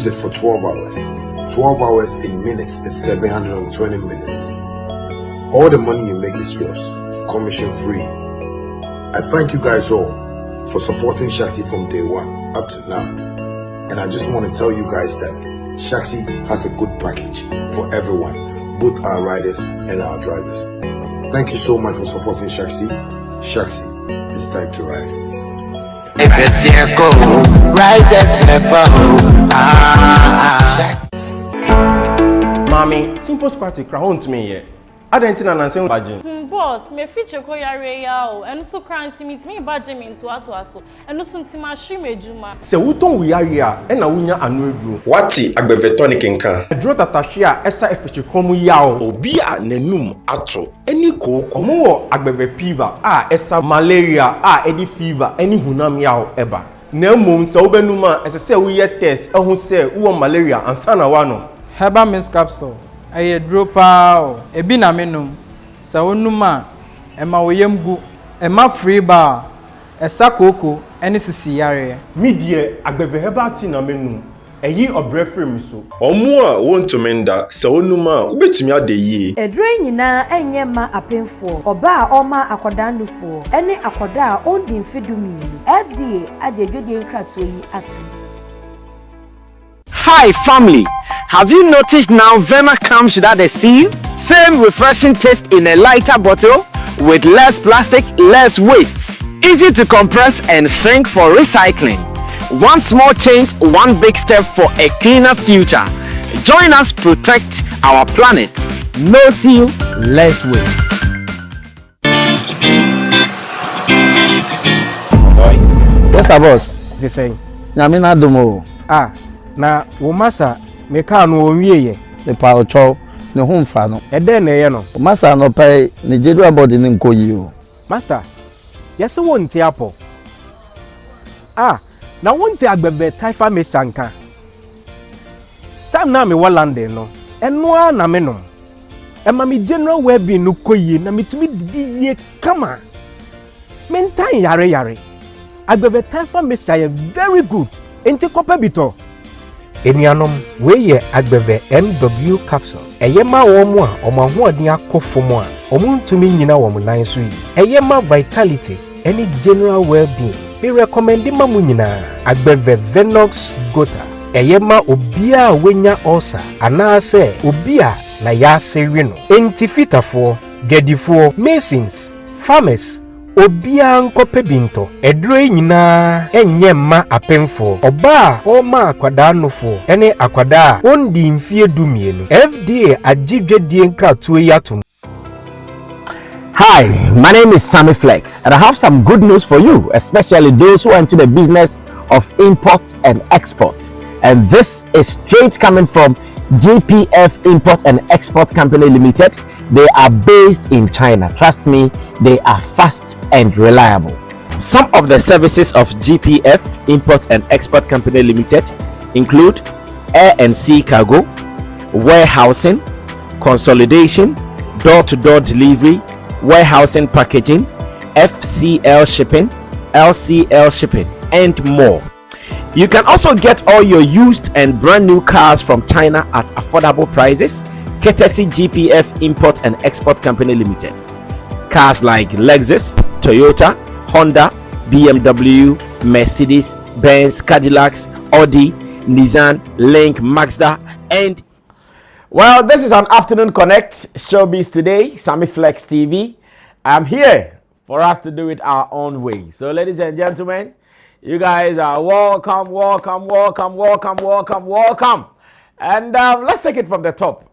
use it for 12 hours. 12 hours in minutes is 720 minutes. All the money you make is yours, commission free. I thank you guys all for supporting Shaxi from day one up to now. And I just want to tell you guys that Shaxi has a good package for everyone, both our riders and our drivers. Thank you so much for supporting Shaxi. Shaxi, it's time to ride. Mommy, simple squat crown to me here. I don't think I'm saying budget. Boss, me feature ko yare ya o. Enu so kranti meet me budget me into aso. Enu so ntima hwe mejuma. Se wuton we yare a e na wunya anu eduro. Wati Agbeve tonic nka. Eduro tatahwe a esa efeche krom ya o. Obi a nanum ato eni koko. Omo wo Agbeve fever a esa malaria a edi fever eni hunam ya o eba. Na mum se obenum a ese se wo ye test ehun se wo malaria ansa na wa no. Herbamix capsule. Aye dropa o. Ebi na menum. Sa onuma ema woyemgu ema free bar esa koko eni sisi yare mi die Agbeve heba ti na menu eyi obre frame so omo a wontumenda sa onuma ubetumi ade yi edre nyina enye ma apenfo oba a oma akodanufo eni akoda a ondi mfidumi FDA ajedwede nkrato yi atu. Hi family, have you noticed now Verna comes without a seal? Same refreshing taste in a lighter bottle with less plastic, less waste. Easy to compress and shrink for recycling. One small change, one big step for a cleaner future. Join us protect our planet. No seal, less waste. Yes, boss. The same. Nyamina domo. Ah, na womasa meka no onwieye. The power chow. Ne home fa no ede na ye no master no pay ne jedua body ne nkoyi o master yes wonte apo ah na wonte Agbeve taifa me sanka time na me London no eno a na me no e ma me general well-being no koyi na metumi didi ye kama mentan yare Agbeve taifa me say very good enti kopa bito Enianom we ye Agbeve MW capsule. Eyema womu a omahoɔden akɔfomu a omuntumi nyina wo nan so yi. Eyema vitality any general well-being. We recommend ma mu nyina Agbeve Venox Gota. Eyema obia wenya ulcer anaase obia na ya sewe no. Entifitafo, gedifo, masons, farmers obia nkope binto edure nyina enye ma apemfo oba o ma akwada nofo ene akwada ondi mfie dumienu FDA agidwedie nkratoe yatum. Hi, my name is Sammy Flex and I have some good news for you, especially those who are into the business of import and export. And this is straight coming from GPF Import and Export Company Limited. They are based in China. Trust me, they are fast and reliable. Some of the services of GPF Import and Export Company Limited include air and sea cargo, warehousing, consolidation, door-to-door delivery, warehousing packaging, FCL shipping, LCL shipping, and more. You can also get all your used and brand new cars from China at affordable prices, courtesy GPF Import and Export Company Limited. Cars like Lexus, Toyota, Honda, BMW, Mercedes, Benz, Cadillacs, Audi, Nissan, Link, Mazda, and well, this is an Afternoon Connect Showbiz today, Sammy Flex TV. I'm here for us to do it our own way. So, ladies and gentlemen, you guys are welcome. And let's take it from the top.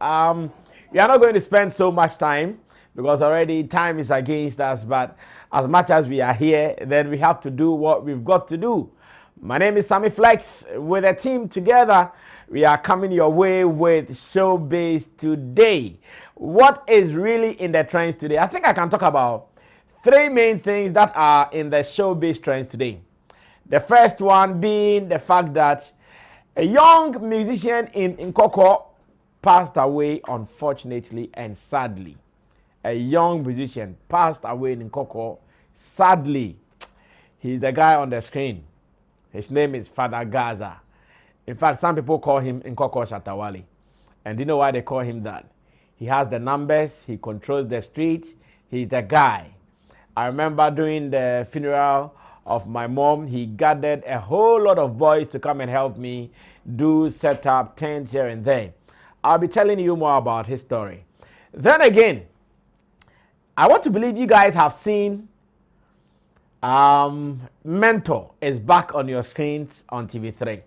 We are not going to spend so much time because already time is against us. But as much as we are here, then we have to do what we've got to do. My name is Sammy Flex. With a team together, we are coming your way with Showbiz today. What is really in the trends today? I think I can talk about three main things that are in the Showbiz trends today. The first one being the fact that a young musician in Nkawkaw passed away, unfortunately and sadly. A young musician passed away in Nkawkaw, sadly. He's the guy on the screen. His name is Father Gaza. In fact, some people call him Nkawkaw Shatta Wale. And do you know why they call him that? He has the numbers, he controls the streets, he's the guy. I remember doing the funeral of my mom, he gathered a whole lot of boys to come and help me do setup, tents here and there. I'll be telling you more about his story. Then again, I want to believe you guys have seen Mentor is back on your screens on TV3.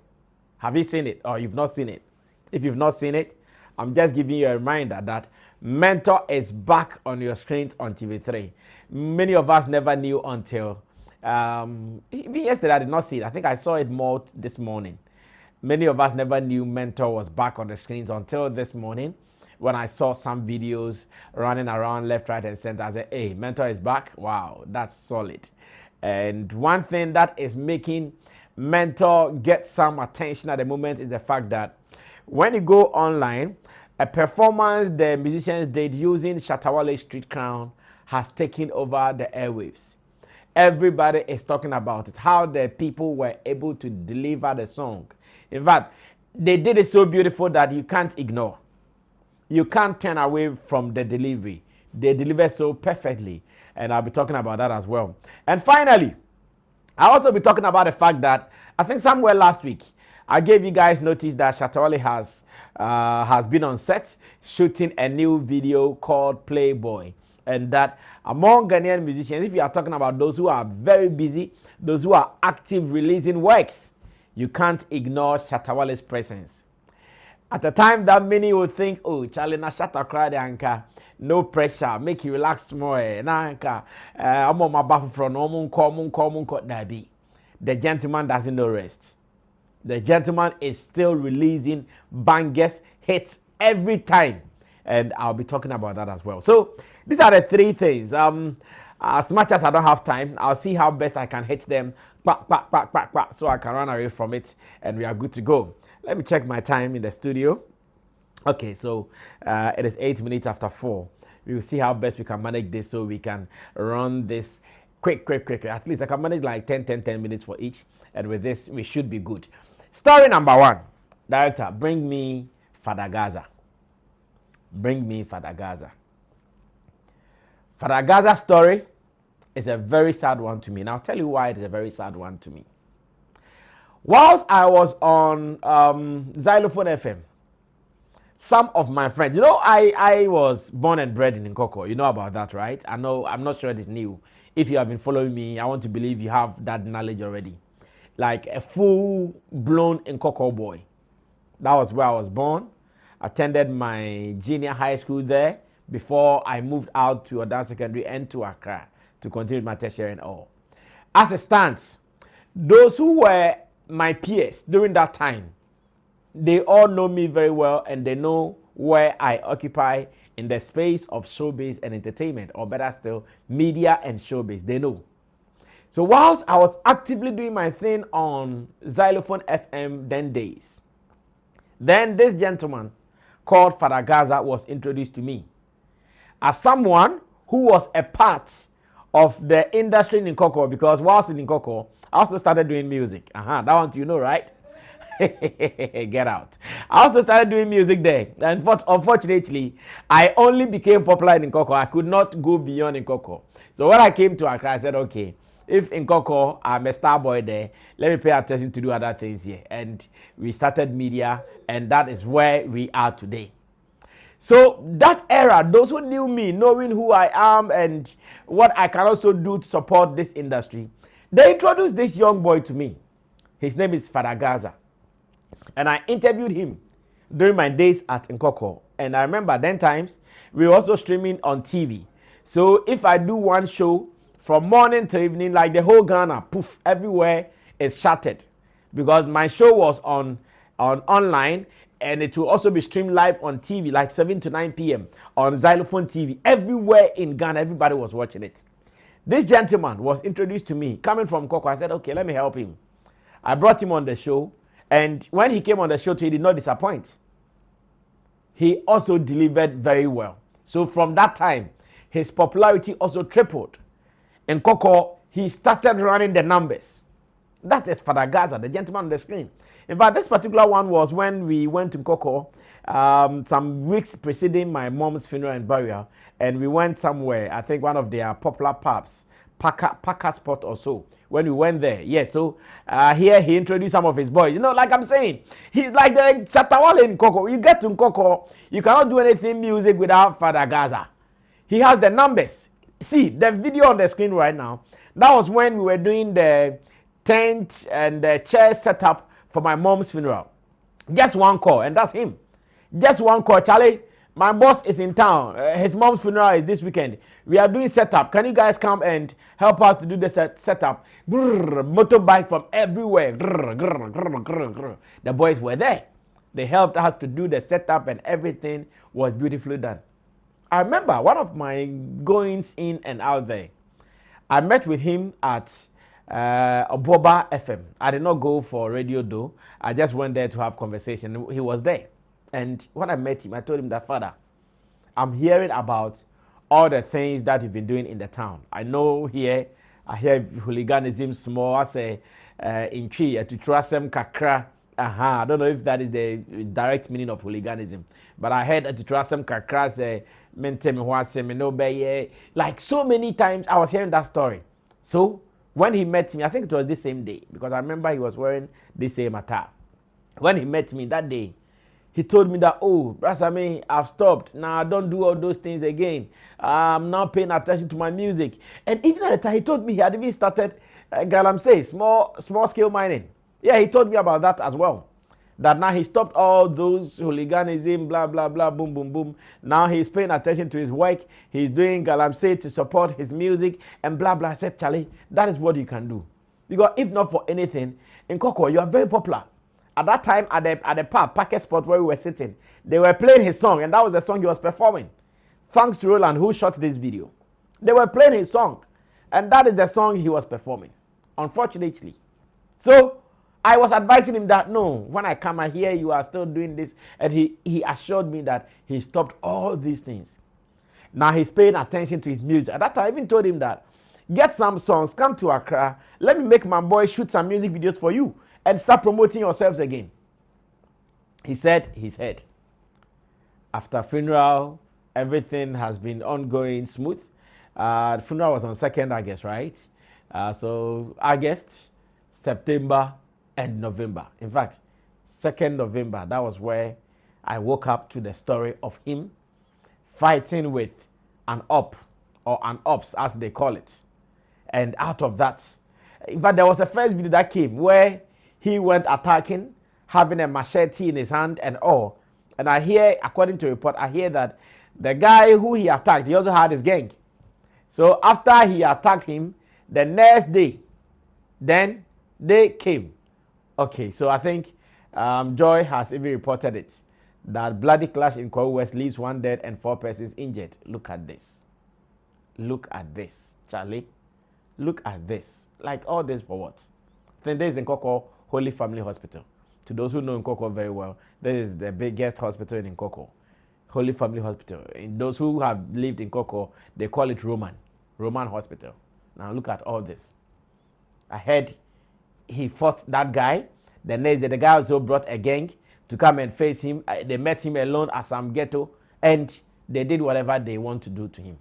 Have you seen it or you've not seen it? If you've not seen it, I'm just giving you a reminder that Mentor is back on your screens on TV3. Many of us never knew until even yesterday. I did not see it. I think I saw it more this morning. Many of us never knew Mentor was back on the screens until this morning when I saw some videos running around left, right, and center. I said, hey, Mentor is back. Wow, that's solid. And one thing that is making Mentor get some attention at the moment is the fact that when you go online, a performance the musicians did using Shatta Wale Street Crown has taken over the airwaves. Everybody is talking about it, how the people were able to deliver the song. In fact, they did it so beautiful that you can't ignore. You can't turn away from the delivery. They deliver so perfectly. And I'll be talking about that as well. And finally, I'll also be talking about the fact that I think somewhere last week, I gave you guys notice that Shatta Wale has been on set shooting a new video called Playboy. And that among Ghanaian musicians, if you are talking about those who are very busy, those who are active releasing works, you can't ignore Shatta Wale's presence. At a time that many will think, oh, Charlie na Shatta cried anka, no pressure, make you relax more. Nanka, I'm on my back from Dabi. The gentleman doesn't know rest. The gentleman is still releasing bangers, hits every time. And I'll be talking about that as well. So these are the three things. As much as I don't have time, I'll see how best I can hit them. So I can run away from it and we are good to go. Let me check my time in the studio. Okay, so it is 8 minutes after 4. We will see how best we can manage this so we can run this quick. At least I can manage like 10 minutes for each. And with this, we should be good. Story number 1. Director, bring me Father Gaza. Bring me Father Gaza. Father Gaza's story is a very sad one to me. And I'll tell you why it is a very sad one to me. Whilst I was on Xylophone FM, some of my friends, you know, I was born and bred in Nkawkaw. You know about that, right? I know, I'm not sure it is new. If you have been following me, I want to believe you have that knowledge already. Like a full-blown Nkawkaw boy. That was where I was born. Attended my junior high school there before I moved out to Odan Secondary and to Accra to continue my tertiary and all. As it stands, those who were my peers during that time, they all know me very well and they know where I occupy in the space of showbiz and entertainment, or better still, media and showbiz. They know. So whilst I was actively doing my thing on Xylophone FM then days, then this gentleman called Father Gaza was introduced to me as someone who was a part of the industry in Nkawkaw, because whilst in Nkawkaw, I also started doing music. That one you know, right? Get out. I also started doing music there. And unfortunately, I only became popular in Nkawkaw. I could not go beyond Nkawkaw. So when I came to Accra, I said, okay, if in Nkawkaw I'm a star boy there, let me pay attention to do other things here. And we started media, and that is where we are today. So that era, those who knew me, knowing who I am and what I can also do to support this industry, they introduced this young boy to me. His name is Father Gaza. And I interviewed him during my days at Nkawkaw. And I remember then times, we were also streaming on TV. So if I do one show from morning to evening, like the whole Ghana, poof, everywhere is shattered. Because my show was on online, and it will also be streamed live on TV, like 7 to 9 p.m. on Xylophone TV. Everywhere in Ghana, everybody was watching it. This gentleman was introduced to me, coming from Nkawkaw. I said, okay, let me help him. I brought him on the show, and when he came on the show, he did not disappoint. He also delivered very well. So from that time, his popularity also tripled. In Nkawkaw, he started running the numbers. That is Father Gaza, the gentleman on the screen. In fact, this particular one was when we went to Nkawkaw, some weeks preceding my mom's funeral and burial, and we went somewhere, I think one of their popular pubs, Packer Spot or so. When we went there, yes, so here he introduced some of his boys. You know, like I'm saying, he's like the Shatta Wale in Nkawkaw. You get to Nkawkaw, you cannot do anything music without Father Gaza. He has the numbers. See, the video on the screen right now, that was when we were doing the tent and the chair setup for my mom's funeral. Just one call, and that's him. Just one call, Charlie. My boss is in town. His mom's funeral is this weekend. We are doing setup. Can you guys come and help us to do the setup? Motorbike from everywhere. The boys were there. They helped us to do the setup, and everything was beautifully done. I remember one of my goings in and out there. I met with him at Oboba FM. I did not go for radio though. I just went there to have conversation. He was there. And when I met him, I told him that, Father, I'm hearing about all the things that you've been doing in the town. I know here, I hear hooliganism small. I say, in Chi, to trasem kakra. I don't know if that is the direct meaning of hooliganism. But I heard to trasem kakra say, like so many times I was hearing that story. So when he met me, I think it was the same day, because I remember he was wearing the same attire. When he met me that day, he told me that, oh, Brother Sammy, I've stopped. Now I don't do all those things again. I'm now paying attention to my music. And even at the time, he told me he had even started, small scale mining. Yeah, he told me about that as well. That now he stopped all those hooliganism, blah, blah, blah, boom, boom, boom. Now he's paying attention to his work. He's doing galamsey to support his music and blah, blah. I said, Charlie, that is what you can do. Because if not for anything, in Nkawkaw, you are very popular. At that time, at the pub, Packer Spot, where we were sitting, they were playing his song, and that was the song he was performing. Thanks to Roland, who shot this video. They were playing his song, and that is the song he was performing, unfortunately. So I was advising him that, no, when I come and hear you are still doing this, and he assured me that he stopped all these things. Now he's paying attention to his music. At that time, I even told him that, get some songs, come to Accra, let me make my boy shoot some music videos for you, and start promoting yourselves again. He said he's heard. After funeral, everything has been ongoing smooth. The funeral was on 2nd August, right? So August, September, and November. In fact, 2nd November, that was where I woke up to the story of him fighting with an op, or an ops as they call it. And out of that, in fact, there was a first video that came where he went attacking, having a machete in his hand and all. And I hear, according to report, I hear that the guy who he attacked, he also had his gang. So after he attacked him, the next day, then they came. Okay, so I think Joy has even reported it, that bloody clash in Nkawkaw West leaves 1 dead and 4 persons injured. Look at this. Look at this, Charlie. Look at this. Like all this for what? Then there's Nkawkaw Holy Family Hospital. To those who know Nkawkaw very well, this is the biggest hospital in Nkawkaw. Holy Family Hospital. And those who have lived in Nkawkaw, they call it Roman Hospital. Now look at all this. I heard he fought that guy. The next day, the guy also brought a gang to come and face him. They met him alone at some ghetto, and they did whatever they want to do to him.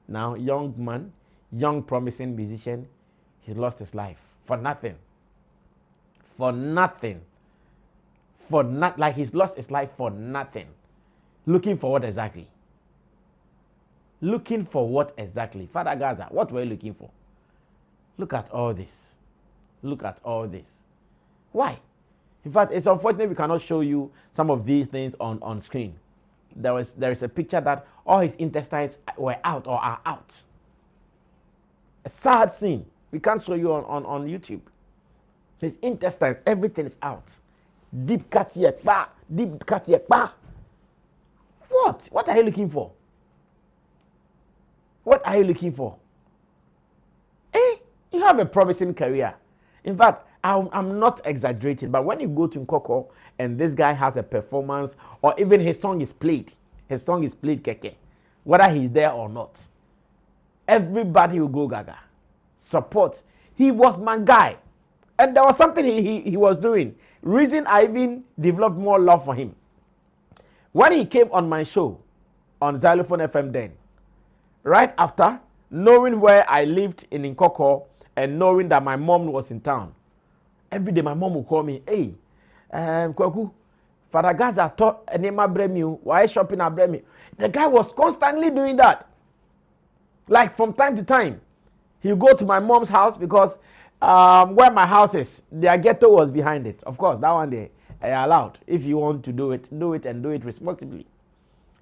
Now, young man, young promising musician, he's lost his life for nothing. For nothing. For not, like he's lost his life for nothing. Looking for what exactly? Looking for what exactly? Father Gaza, what were you looking for? Look at all this. Look at all this. Why? In fact, it's unfortunate we cannot show you some of these things on screen. There is a picture that all his intestines were out or are out. A sad scene. We can't show you on YouTube. His intestines, everything is out. Deep cut here, bah. Deep cut here, bah. What? What are you looking for? What are you looking for? You have a promising career. In fact, I'm not exaggerating, but when you go to Nkawkaw and this guy has a performance, or even his song is played, keke, whether he's there or not, everybody will go gaga. Support. He was my guy. And there was something he was doing. reason I even developed more love for him. When he came on my show on Xylophone FM then, right after, knowing where I lived in Nkawkaw and knowing that my mom was in town, every day my mom would call me, hey, Kwaku, Father Gaza taught Enema Bremu, why shopping at Bremu? The guy was constantly doing that. Like from time to time, he'll go to my mom's house because where my house is, their ghetto was behind it. Of course, that one they are allowed. If you want to do it and do it responsibly.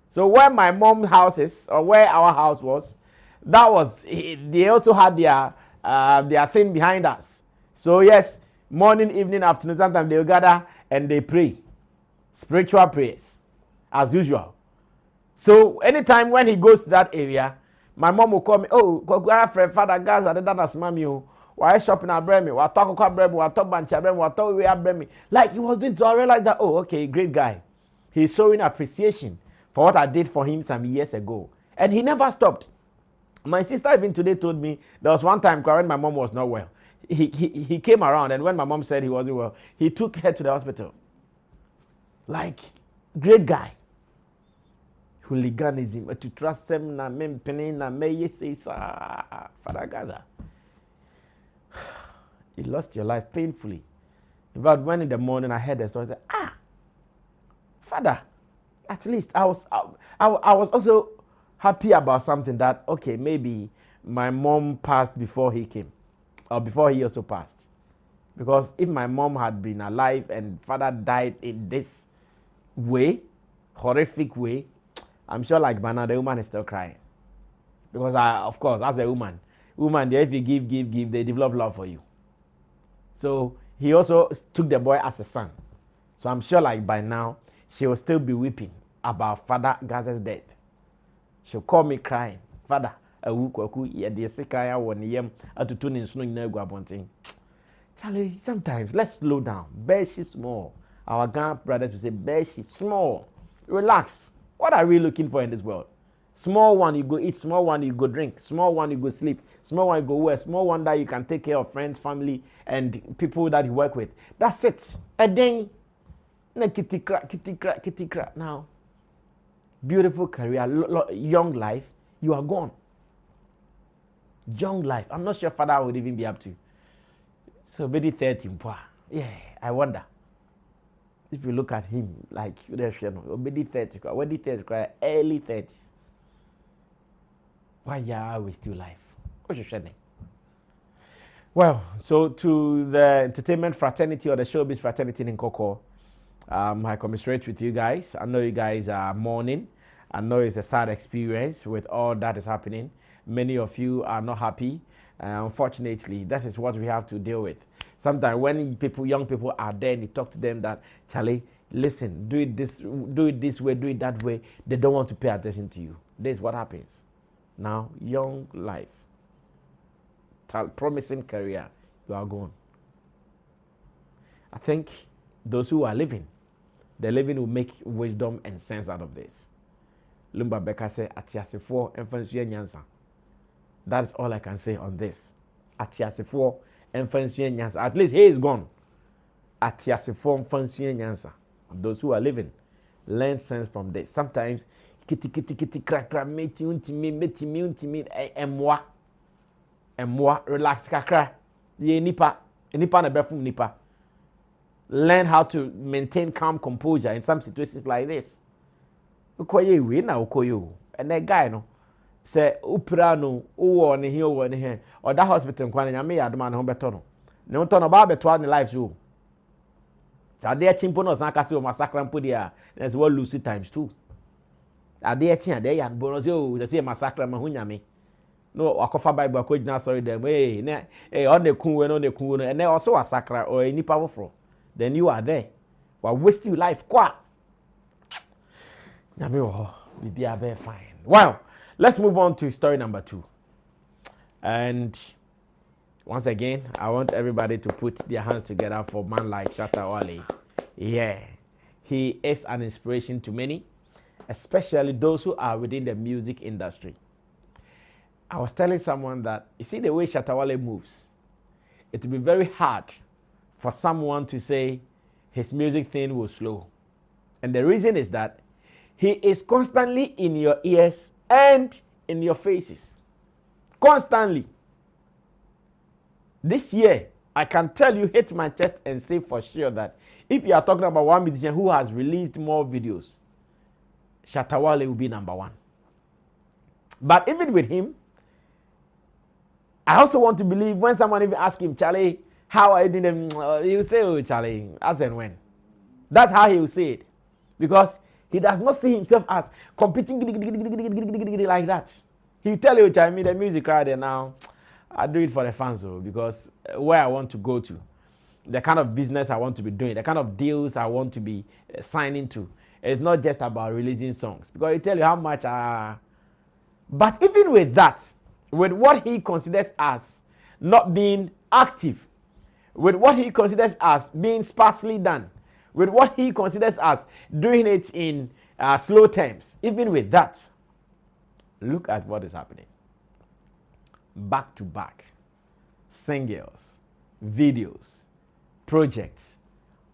So where my mom's house is, or where our house was, that was, they also had their thing behind us. So yes, morning, evening, afternoon, sometimes they will gather and they pray. Spiritual prayers, as usual. So anytime when he goes to that area, my mom will call me, oh, Father Gaza, that's mommy. Why shopping at Bremi? Why talk about Bremi? Why talk Bancha Bremi? Why talk we at Bremi? Like he was doing, so I realized that, oh, okay, great guy. He's showing appreciation for what I did for him some years ago. And he never stopped. My sister even today told me there was one time when my mom was not well. He came around, and when my mom said he wasn't well, he took her to the hospital. Like, great guy. Hooliganism, to trust him, na me penny, na me ye say, Father Gaza. You lost your life painfully. In fact, when in the morning I heard the story, I said, Father, at least I was also happy about something that, okay, maybe my mom passed before he came, or before he also passed. Because if my mom had been alive and father died in this way, horrific way, I'm sure like Verna, the woman is still crying. Because of course, as a woman, if you give, they develop love for you. So he also took the boy as a son. So I'm sure like by now, she will still be weeping about Father Gaza's death. She'll call me crying, Father, Charlie, sometimes let's slow down. Bear she small. Our grandbrothers will say, bear she small. Relax. What are we looking for in this world? Small one, you go eat. Small one, you go drink. Small one, you go sleep. Small one, you go wear. Small one that you can take care of friends, family, and people that you work with. That's it. And then, kitty crack. Now, beautiful career, young life, you are gone. Young life. I'm not sure Father would even be up to. So, maybe 30. Yeah, I wonder. If you look at him, like, maybe 30, early 30s. Why are we still alive? Well, so to the entertainment fraternity or the showbiz fraternity in Nkawkaw, I commiserate with you guys. I know you guys are mourning. I know it's a sad experience with all that is happening. Many of you are not happy. Unfortunately, that is what we have to deal with. Sometimes when young people are there and you talk to them that, Charlie, listen, do it this way, do it that way, they don't want to pay attention to you. This is what happens. Now, young life, promising career, you are gone. I think those who are living, the living will make wisdom and sense out of this. Lumba Beka said, Atiasifo Enfansuye Nyansa. That is all I can say on this. Atiasifo Enfansuye Nyansa. At least he is gone. Atiasifo Enfansuye Nyansa. Those who are living, learn sense from this. Sometimes, kitty, crack, meti untimi, emwa, relax, kakra. Ye nipa na befum nipa. Learn how to maintain calm composure in some situations like this. Ukoye we na ukoyo. And that guy no say upra no uwo ne here or that hospital kwan nyame ya adoma ne ho beto no. Ne ho to no ba beto ne life so. Ade chimpo no san kase o massacre mpo dia. There's what lose times 2. Ade chi ade ya bo no say massacre ma ho nyame. No akofa bible akogina sorry dem on the kun we no and they also massacre or any powerful. Then you are there. While wasting your life kwa. Be fine. Well, let's move on to story number 2. And once again, I want everybody to put their hands together for a man like Shatta Wale. Yeah, he is an inspiration to many, especially those who are within the music industry. I was telling someone that, you see the way Shatta Wale moves, it will be very hard for someone to say his music thing will slow. And the reason is that he is constantly in your ears and in your faces. Constantly. This year, I can tell you, hit my chest and say for sure that if you are talking about one musician who has released more videos, Shatta Wale will be number one. But even with him, I also want to believe when someone even asks him, Charlie, how are you doing? He will say, oh, Charlie, as and when. That's how he will say it. Because he does not see himself as competing like that. He will tell you, Charlie, the music right there now, I do it for the fans, because where I want to go to, the kind of business I want to be doing, the kind of deals I want to be signing to, it's not just about releasing songs. Because he tell you how much But even with that, with what he considers as not being active, with what he considers as being sparsely done, with what he considers as doing it in slow terms, even with that, look at what is happening. Back to back, singles, videos, projects,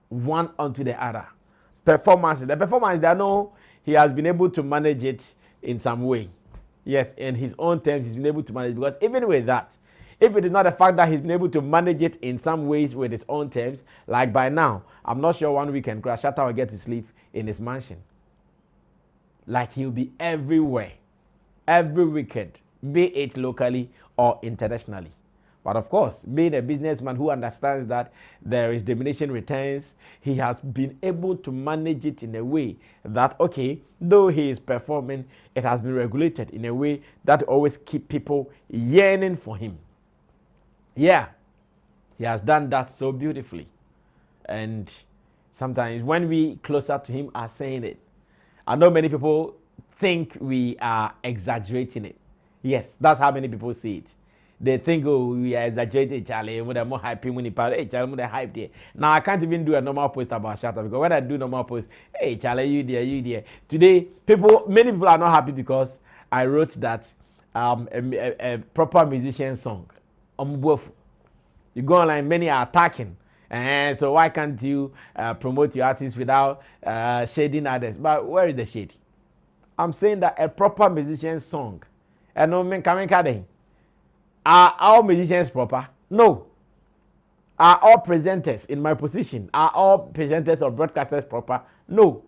one onto the other. Performances. The performance, I know he has been able to manage it in some way. Yes, in his own terms, he's been able to manage it. Because even with that, if it is not the fact that he's been able to manage it in some ways with his own terms, like by now, I'm not sure one weekend Shatta will get to sleep in his mansion. Like he'll be everywhere, every weekend, be it locally or internationally. But of course, being a businessman who understands that there is diminishing returns, he has been able to manage it in a way that, okay, though he is performing, it has been regulated in a way that always keep people yearning for him. Yeah, he has done that so beautifully. And sometimes when we closer to him are saying it, I know many people think we are exaggerating it. Yes, that's how many people see it. They think, oh, we are exaggerating, Charlie. We're more hyping when hey, Charlie, we're hype there. Now I can't even do a normal post about Shatta because when I do normal post, hey, Charlie, you there. Today, many people are not happy because I wrote that a proper musician song. You go online, many are attacking. And so why can't you promote your artists without shading others? But where is the shade? I'm saying that a proper musician song. And no men coming. Are all musicians proper? No. Are all presenters in my position? Are all presenters or broadcasters proper? No.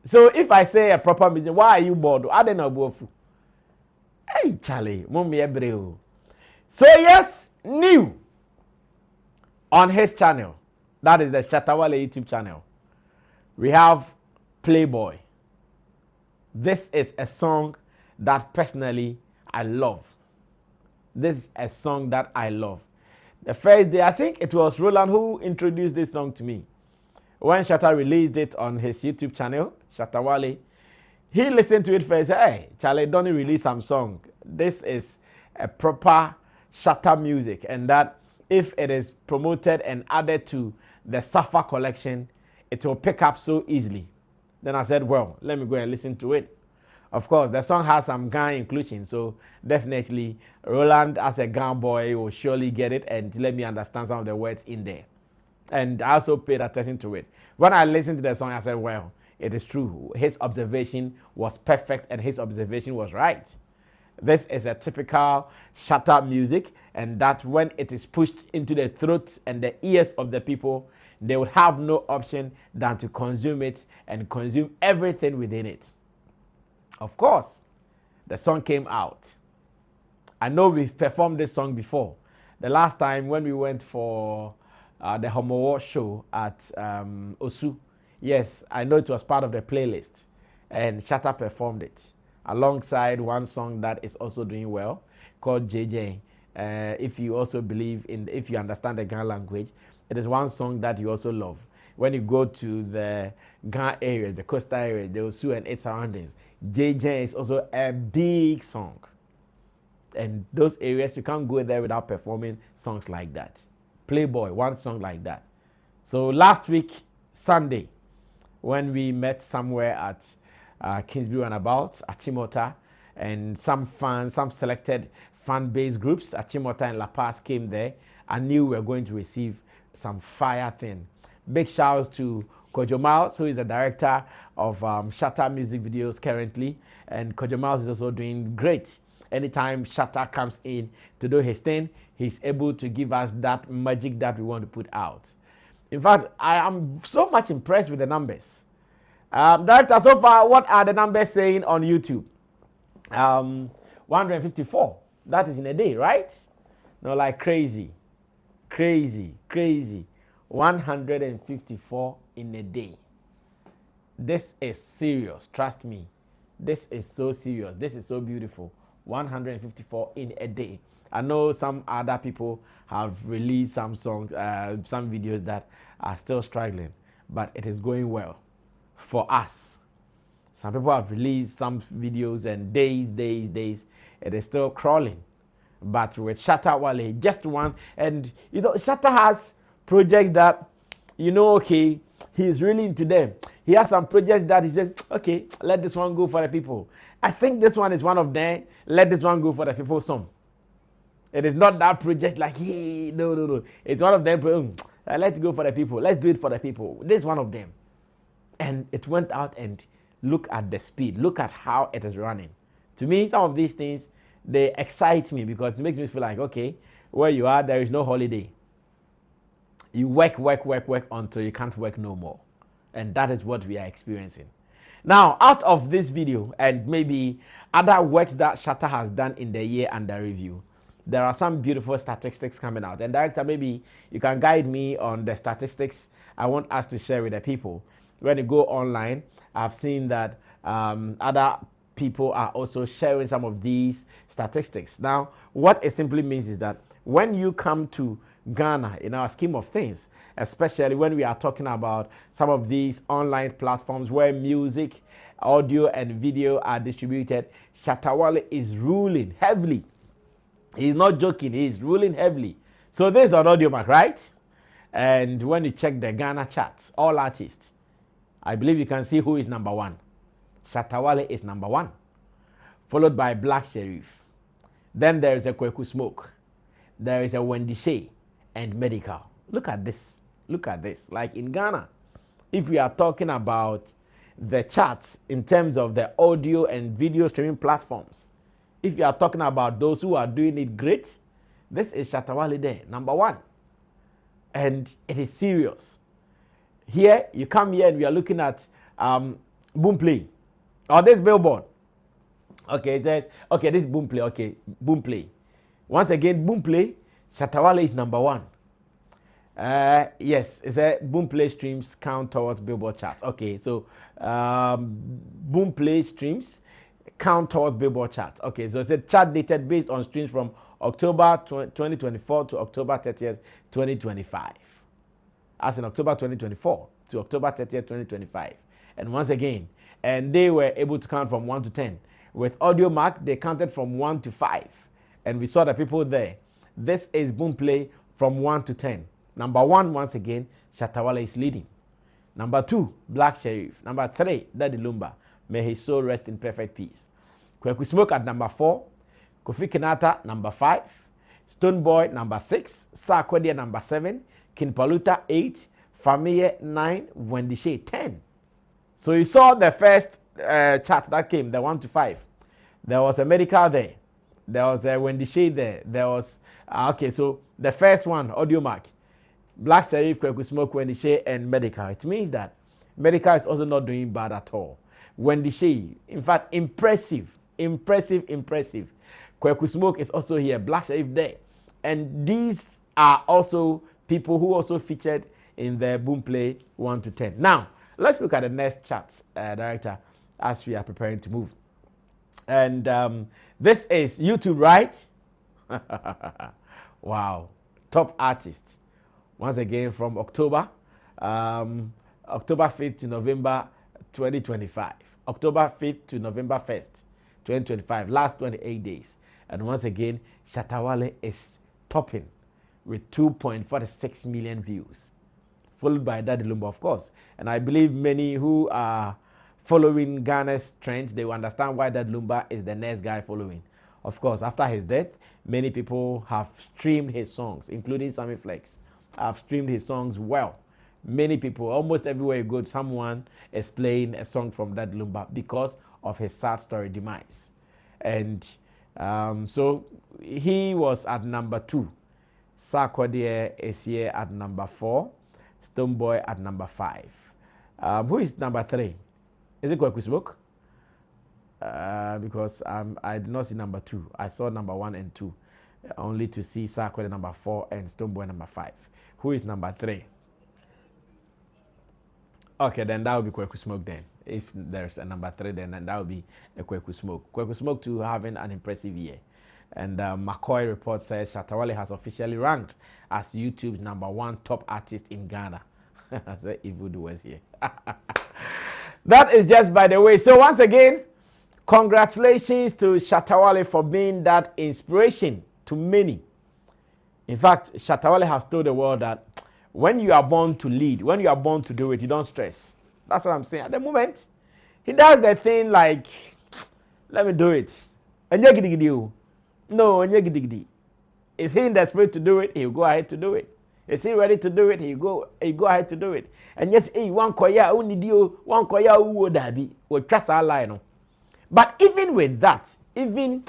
So if I say a proper musician, why are you bored? I don't know. Hey, Charlie, mommy ebreo. So yes, new on his channel, that is the Shatta Wale YouTube channel, we have Playboy. This is a song that personally I love. This is a song that I love. The first day, I think it was Roland who introduced this song to me. When Shatta released it on his YouTube channel, Shatta Wale, he listened to it first. Hey, Charlie, don't you release some song? This is a proper Shatta music, and that if it is promoted and added to the Safa collection, it will pick up so easily. Then I said, well, let me go and listen to it. Of course, the song has some Ghana inclusion, so definitely Roland, as a Ghana boy, will surely get it and let me understand some of the words in there. And I also paid attention to it. When I listened to the song, I said, well, it is true. His observation was perfect and his observation was right. This is a typical Shatta music, and that when it is pushed into the throats and the ears of the people, they would have no option than to consume it and consume everything within it. Of course, the song came out. I know we've performed this song before. The last time when we went for the Homo War show at Osu. Yes, I know it was part of the playlist. And Shatta performed it alongside one song that is also doing well called JJ. If you also believe in, if you understand the Ghana language, it is one song that you also love. When you go to the Ghana area, the coastal area, the Osu and its surroundings, JJ is also a big song. And those areas, you can't go there without performing songs like that. Playboy, one song like that. So last week, Sunday, when we met somewhere at Kingsbury Runabout, Achimota, and some fans, some selected fan-based groups, Achimota and La Paz came there. I knew we were going to receive some fire thing. Big shouts to Kojo Miles, who is the director of Shatta music videos currently. And Kojo Miles is also doing great. Anytime Shatta comes in to do his thing, he's able to give us that magic that we want to put out. In fact, I am so much impressed with the numbers. Director, so far, what are the numbers saying on YouTube? 154. That is in a day, right? No, like crazy. 154 in a day. This is serious, trust me. This is so serious. This is so beautiful. 154 in a day. I know some other people have released some songs, some videos that are still struggling, but it is going well for us. Some people have released some videos and days, it is still crawling. But with Shatta Wale, just one, and you know, Shatta has projects that, you know, okay, he's really into them. He has some projects that he said, okay, let this one go for the people. I think this one is one of them. Let this one go for the people some. It is not that project like, hey, no. It's one of them. Let's go for the people. Let's do it for the people. This is one of them. And it went out, and look at the speed. Look at how it is running. To me, some of these things, they excite me because it makes me feel like, okay, where you are, there is no holiday. You work until you can't work no more. And that is what we are experiencing. Now, out of this video and maybe other works that Shatta has done in the year under review, there are some beautiful statistics coming out. And director, maybe you can guide me on the statistics I want us to share with the people. When you go online, I've seen that other people are also sharing some of these statistics. Now, what it simply means is that when you come to Ghana, in our scheme of things, especially when we are talking about some of these online platforms where music, audio, and video are distributed, Shatta Wale is ruling heavily. He's not joking, he's ruling heavily. So this is on audio mark, right? And when you check the Ghana charts, all artists, I believe you can see who is number one. Shatta Wale is number one, followed by Black Sheriff. Then there is a Kweku Smoke. There is a Wendy Shea and Medical. Look at this. Look at this. Like in Ghana, if we are talking about the charts in terms of the audio and video streaming platforms, if you are talking about those who are doing it great, this is Shatta Wale there, number one. And it is serious. Here, you come here and we are looking at Boomplay. Or this billboard. Okay, it says, okay, this Boomplay. Okay, Boomplay. Once again, Boomplay, Shatta Wale is number one. Yes, it's a Boomplay streams count towards Billboard charts. Okay, so Boomplay streams count towards Billboard charts. Okay, so it's a chart dated based on streams from October 2024 to October 30th, 2025. As in October 2024 to October 30th, 2025. And once again, and they were able to count from 1 to 10. With Audio Mark, they counted from 1 to 5. And we saw the people there. This is Boomplay from 1 to 10. Number 1, once again, Shatta Wale is leading. Number 2, Black Sheriff. Number 3, Daddy Lumba. May his soul rest in perfect peace. Kweku Smoke at number 4. Kofi Kinata, number 5. Stone Boy, number 6. Sarkodie, number 7. King Paluta, 8. Familia, 9. Wendy Shea, 10. So you saw the first chart that came, the 1 to 5. There was a Medical there. There was a Wendy Shea there. There was, okay, so the first one, Audio Mark. Black Sheriff, Kweku Smoke, Wendy Shea, and Medical. It means that Medical is also not doing bad at all. Wendy Shea, in fact, impressive. Kweku Smoke is also here. Black Sheriff there. And these are also people who also featured in the Boomplay 1 to 10. Now, let's look at the next chart, director, as we are preparing to move. And this is YouTube, right? Wow. Top artist. Once again, from October 5th to November 2025. October 5th to November 1st, 2025. Last 28 days. And once again, Shatta Wale is topping with 2.46 million views. Followed by Daddy Lumba, of course. And I believe many who are following Ghana's trends, they will understand why Daddy Lumba is the next guy following. Of course, after his death, many people have streamed his songs, including Sammy Flex, have streamed his songs well. Many people, almost everywhere you go, someone is playing a song from that Lumba because of his sad story demise. And so he was at number 2. Sarkodie is here at number 4. Stonebwoy at number 5. Who is number 3? Is it Kwaku Smoke? Because I did not see number 2. I saw number 1 and 2. Only to see Sarkodie number 4 and Stonebwoy number 5. Who is number 3? Okay, then that will be Kwaku Smoke then. If there's a number 3, then that will be a Kwaku Smoke. Kwaku Smoke too having an impressive year. And McCoy report says Shatta Wale has officially ranked as YouTube's number 1 top artist in Ghana. That's the evil doers here. That is just by the way. So once again, congratulations to Shatta Wale for being that inspiration to many. In fact, Shatta Wale has told the world that when you are born to lead, when you are born to do it, you don't stress. That's what I'm saying. At the moment, he does the thing like, let me do it. No, is he in the spirit to do it? He'll go ahead to do it. Is he ready to do it? He'll go ahead to do it. And yes, one koya only do one koya would be or trust our line. But even with that, let me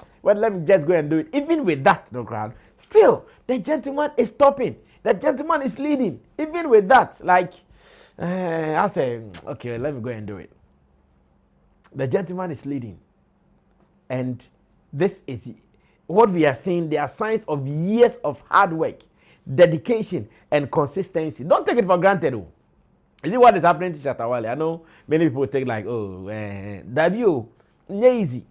just go and do it. Even with that, no crowd, still the gentleman is stopping. The gentleman is leading. Even with that, like I say, okay, let me go and do it. The gentleman is leading, and this is what we are seeing. There are signs of years of hard work, dedication, and consistency. Don't take it for granted. Oh. Is it what is happening to Shatta Wale? I know many people think like, oh, W, easy.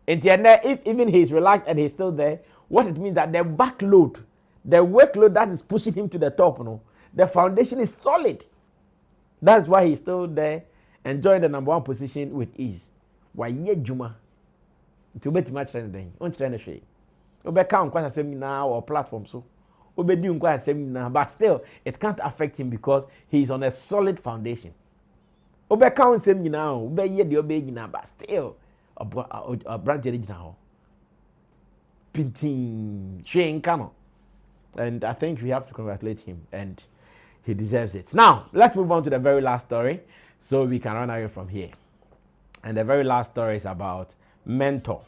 And if even he's relaxed and he's still there, what it means that the backload, the workload that is pushing him to the top, the foundation is solid. That's why he's still there, enjoying the number 1 position with ease. Why ye Juma? To bet much trending. On trend shade. Obe count quite a seminar or platform so. Obe doing quite a seminar, but still it can't affect him because he's on a solid foundation. Obe count seminar, obe ye the obe now, but still a branch original. Pinting Shane come. And I think we have to congratulate him, and he deserves it. Now, let's move on to the very last story so we can run away from here. And the very last story is about Mentor.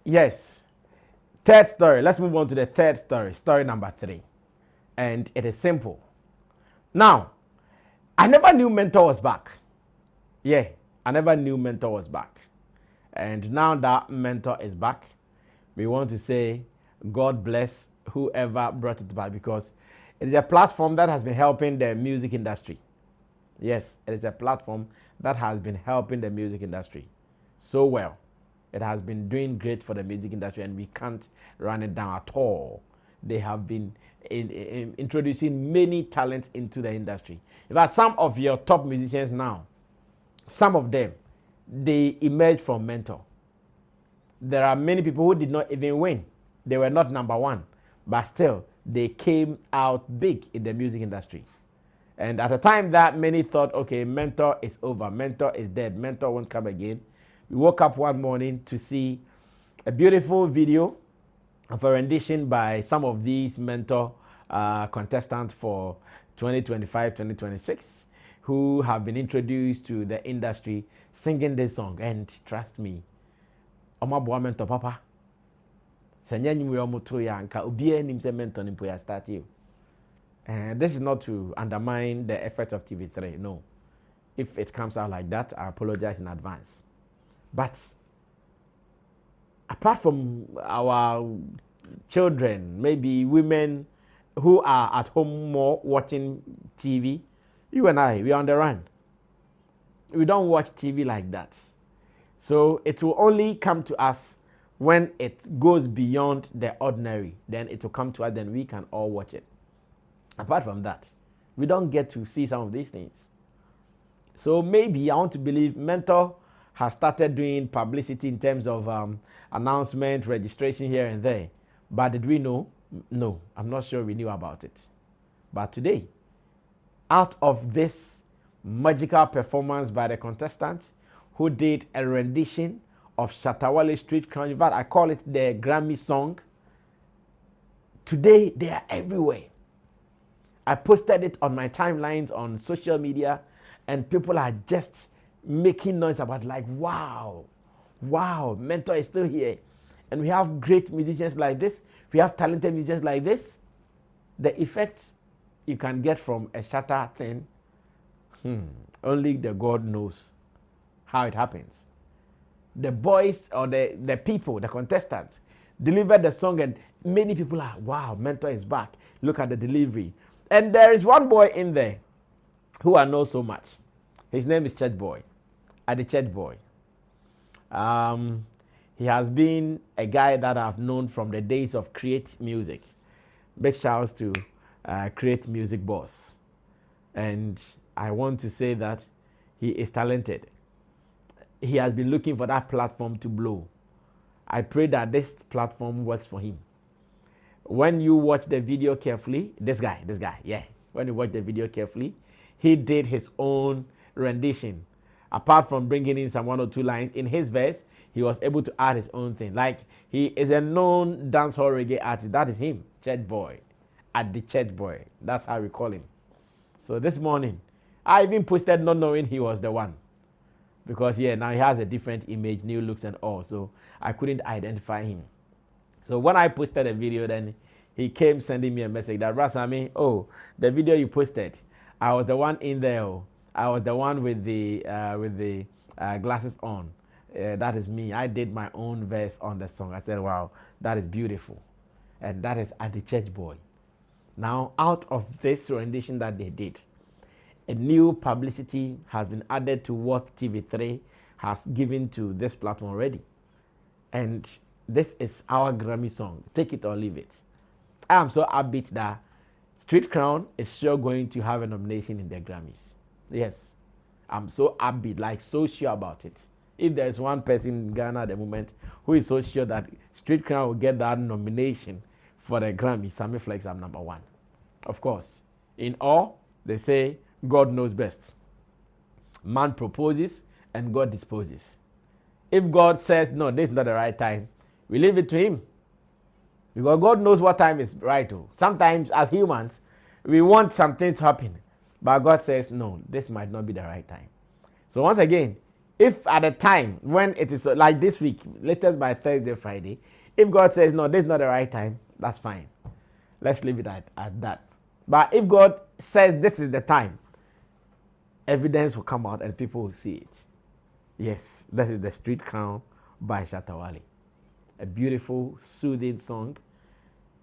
Yes. Third story. Let's move on to the third story. Story number 3. And it is simple. Now, I never knew Mentor was back. Yeah, I never knew Mentor was back. And now that Mentor is back, we want to say God bless whoever brought it back, because it is a platform that has been helping the music industry. Yes, it is a platform that has been helping the music industry so well. It has been doing great for the music industry, and we can't run it down at all. They have been introducing many talents into the industry. In fact, some of your top musicians now, some of them, they emerged from Mentor. There are many people who did not even win. They were not number 1, but still, they came out big in the music industry. And at a time that many thought, okay, Mentor is over, Mentor is dead, Mentor won't come again, we woke up one morning to see a beautiful video of a rendition by some of these Mentor contestants for 2025-2026 who have been introduced to the industry singing this song. And trust me, Omabwa Mentor Papa. This is not to undermine the effort of TV3. No. If it comes out like that, I apologize in advance. But apart from our children, maybe women who are at home more watching TV, you and I, we are on the run. We don't watch TV like that. So it will only come to us when it goes beyond the ordinary. Then it will come to us, then we can all watch it. Apart from that, we don't get to see some of these things. So maybe I want to believe Mentor has started doing publicity in terms of announcement, registration here and there. But did we know? No, I'm not sure we knew about it. But today, out of this magical performance by the contestants who did a rendition of Shatta Wale Street Crown, in fact, I call it the Grammy song, Today, they are everywhere. I posted it on my timelines on social media, and people are just making noise about like, wow, Mentor is still here. And we have great musicians like this. We have talented musicians like this. The effect you can get from a Shatta thing, only the God knows how it happens. The boys or the people, the contestants, delivered the song and many people are, wow, Mentor is back. Look at the delivery. And there is one boy in there who I know so much. His name is Church Boy, the Church Boy. He has been a guy that I've known from the days of Create Music. Big shouts to Create Music boss. And I want to say that he is talented. He has been looking for that platform to blow. I pray that this platform works for him. When you watch the video carefully, this guy, yeah. When you watch the video carefully, he did his own rendition. Apart from bringing in some 1 or 2 lines in his verse, he was able to add his own thing. Like, he is a known dancehall reggae artist. That is him, Church Boy, the Church Boy. That's how we call him. So this morning, I even posted not knowing he was the one. Because, yeah, now he has a different image, new looks and all. So I couldn't identify him. So when I posted a video, then he came sending me a message that, Sammy, oh, the video you posted, I was the one in there. Oh. I was the one with the glasses on. That is me. I did my own verse on the song. I said, wow, that is beautiful. And that is at the Church Boy. Now, out of this rendition that they did, a new publicity has been added to what TV3 has given to this platform already. And this is our Grammy song. Take it or leave it. I am so upbeat that Street Crown is sure going to have a nomination in the Grammys. Yes, I'm so upbeat, like so sure about it. If there's one person in Ghana at the moment who is so sure that Street Crown will get that nomination for the Grammy, Sammy Flex, I'm number 1. Of course, in all, they say God knows best. Man proposes and God disposes. If God says, no, this is not the right time, we leave it to him. Because God knows what time is right. Sometimes, as humans, we want some things to happen. But God says, no, this might not be the right time. So once again, if at a time when it is like this week, latest by Thursday, Friday, if God says, no, this is not the right time, that's fine. Let's leave it at that. But if God says this is the time, evidence will come out and people will see it. Yes, this is the Street Crown by Shatta Wale. A beautiful, soothing song.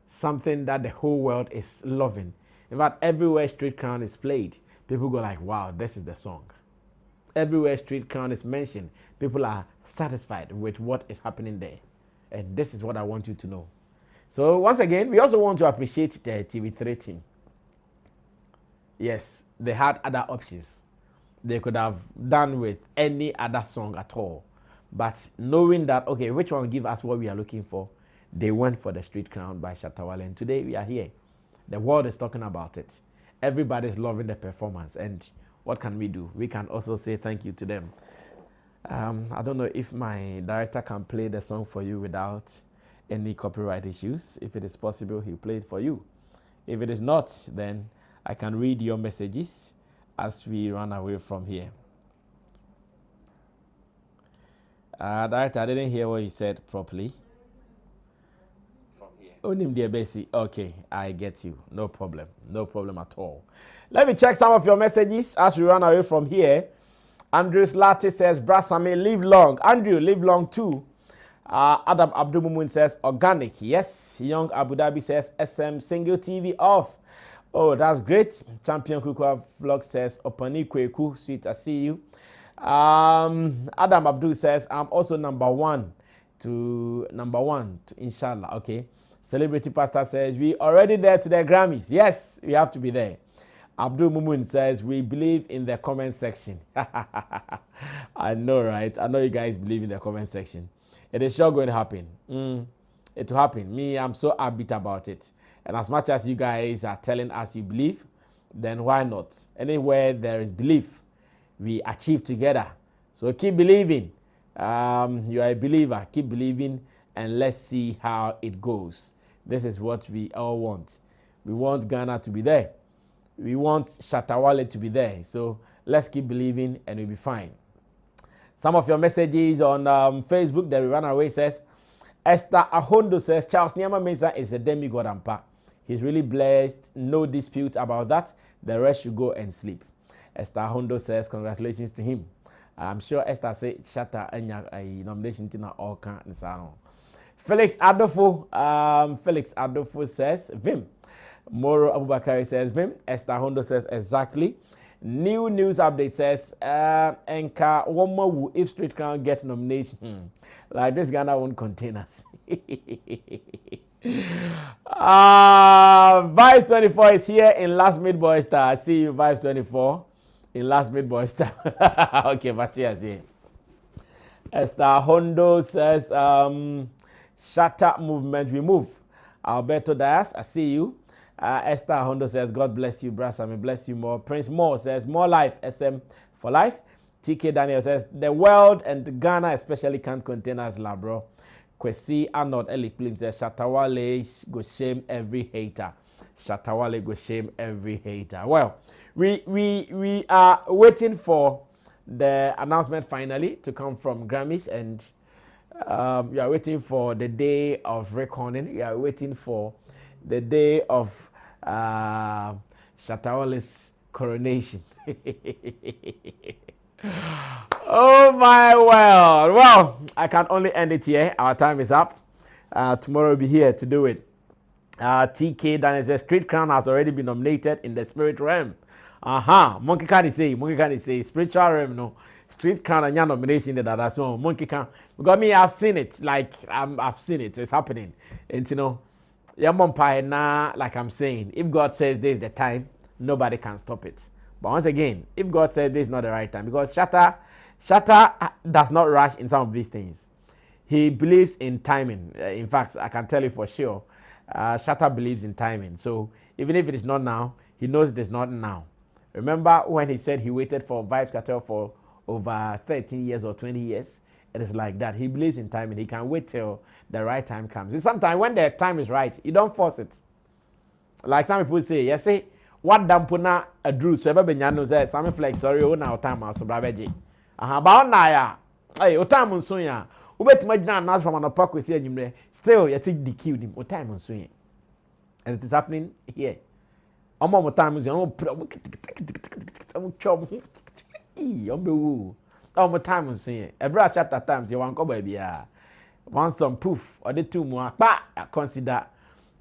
Something that the whole world is loving. In fact, everywhere Street Crown is played, people go like, wow, this is the song. Everywhere Street Crown is mentioned, people are satisfied with what is happening there. And this is what I want you to know. So once again, we also want to appreciate the TV3 team. Yes, they had other options. They could have done with any other song at all. But knowing that, okay, which one will give us what we are looking for, they went for the Street Crown by Shatta Wale. And today we are here. The world is talking about it. Everybody's loving the performance. And what can we do? We can also say thank you to them. I don't know if my director can play the song for you without any copyright issues. If it is possible, he'll play it for you. If it is not, then I can read your messages as we run away from here. Director, I didn't hear what you said properly. Onim dear Bessie. Okay, I get you. No problem. No problem at all. Let me check some of your messages as we run away from here. Andrew Slati says, Brasame, live long. Andrew, live long too. Adam Abdumumun says, organic. Yes. Young Abu Dhabi says, SM single TV off. Oh, that's great. Champion Nkawkaw vlog says, Opani Kweku, sweet, I see you. Adam Abdul says, I'm also number one to inshallah. Okay. Celebrity Pastor says, we already there to the Grammys. Yes, we have to be there. Abdul Mumun says, we believe in the comment section. I know, right? I know you guys believe in the comment section. It is sure going to happen. It will happen. Me, I'm so upbeat about it. And as much as you guys are telling us you believe, then why not? Anywhere there is belief, we achieve together. So keep believing. You are a believer. Keep believing and let's see how it goes. This is what we all want. We want Ghana to be there. We want Shatta Wale to be there. So let's keep believing and we'll be fine. Some of your messages on Facebook, the Runaway says, Esther Ahondo says, Charles Nyama Mensah is a demigod and pa. He's really blessed. No dispute about that. The rest should go and sleep. Esther Ahondo says, congratulations to him. I'm sure Esther said, Shatta a nomination tina all can. Felix Adolfo says, Vim. Moro Abubakari says, Vim. Esther Ahondo says, exactly. New news update says, Nkawkaw if Street Crown gets nomination. Like this Ghana won't contain us. Vice 24 is here in Last Mid Boy Star. I see you, Vice 24, in Last Mid Boy Star. Okay, Matthias here. Esther Hondo says, Shatta movement, we move. Alberto Dias, I see you. Esther Hondo says, God bless you, brother Sammy, bless you more. Prince Moore says, more life, SM for life. TK Daniel says, the world and Ghana especially can't contain us, la bro. Kwesi Arnold Elik Plim says, Shatta Wale go shame every hater. Shatta Wale go shame every hater. Well, we are waiting for the announcement finally to come from Grammys, and we are waiting for the day of reckoning. We are waiting for the day of Shatta Wale's coronation. Oh my world. Well, I can only end it here. Our time is up. Tomorrow we'll be here to do it. TK Daniel says, Street Crown has already been nominated in the spirit realm. Monkey can say, spiritual realm, no. Street Crown and your nomination that so Monkey can. Because me, I've seen it. Like, I've seen it. It's happening. And you know, now, like I'm saying, if God says this is the time, nobody can stop it. But once again, if God says this is not the right time, because Shatta does not rush in some of these things. He believes in timing. In fact, I can tell you for sure, Shatta believes in timing. So even if it is not now, he knows it is not now. Remember when he said he waited for Vybz Kartel for over 13 years or 20 years? It is like that. He believes in timing. He can wait till the right time comes. Sometimes when the time is right, you don't force it. Like some people say, you say, what dampuna a drew so ever benyano say Sammy Flex sorry o na time so brabeji. Ba na ya. Hey, o time nso ya. Wo betima gina na from an opako si anyimre. Still you take the kill him o time nso ya. And it is happening here. Omo time nso ya. Omo chop. Ombewu. Omo time nso ya. Ebra Shatta times you wan ko ba bia. Want some proof or the two more consider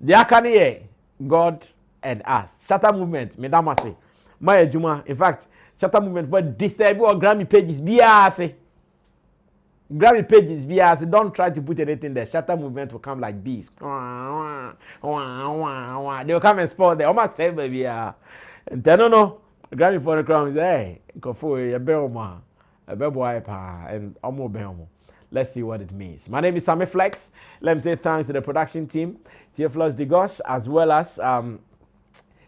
the akane God and us. Shatta movement, Madam say. My Juma, in fact, Shatta movement for disturb or Grammy pages biase. Grammy pages biase. Don't try to put anything there. Shatta movement will come like this. They will come and spoil there. Almost say baby. And then no. Grammy for the crown is hey, Nkawkaw, a belma, a bellwiper, and almost belmo. Let's see what it means. My name is Sammy Flex. Let me say thanks to the production team, Theophilus Digosh, as well as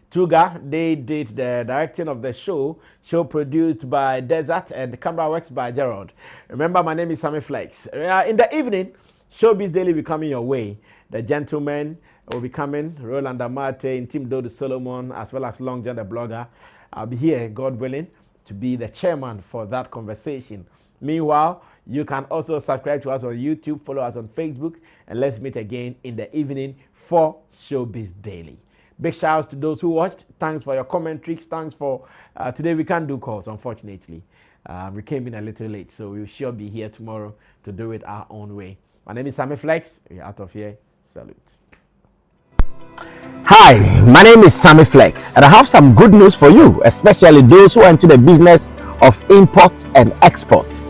Tuga. They did the directing of the show produced by Desert, and the camera works by Gerald. Remember, my name is Sammy Flex. In the evening, Showbiz Daily will be coming your way. The gentlemen will be coming, Roland Amate, Tim Dodo Solomon, as well as Long John the blogger. I'll be here, God willing, to be the chairman for that conversation. Meanwhile, you can also subscribe to us on YouTube, follow us on Facebook, and let's meet again in the evening for Showbiz Daily. Big shout outs to those who watched. Thanks for your commentaries. Thanks for today we can't do calls, unfortunately. We came in a little late, so we'll sure be here tomorrow to do it our own way. My name is Sammy Flex. We're out of here. Salute. Hi, my name is Sammy Flex, and I have some good news for you, especially those who are into the business of import and export.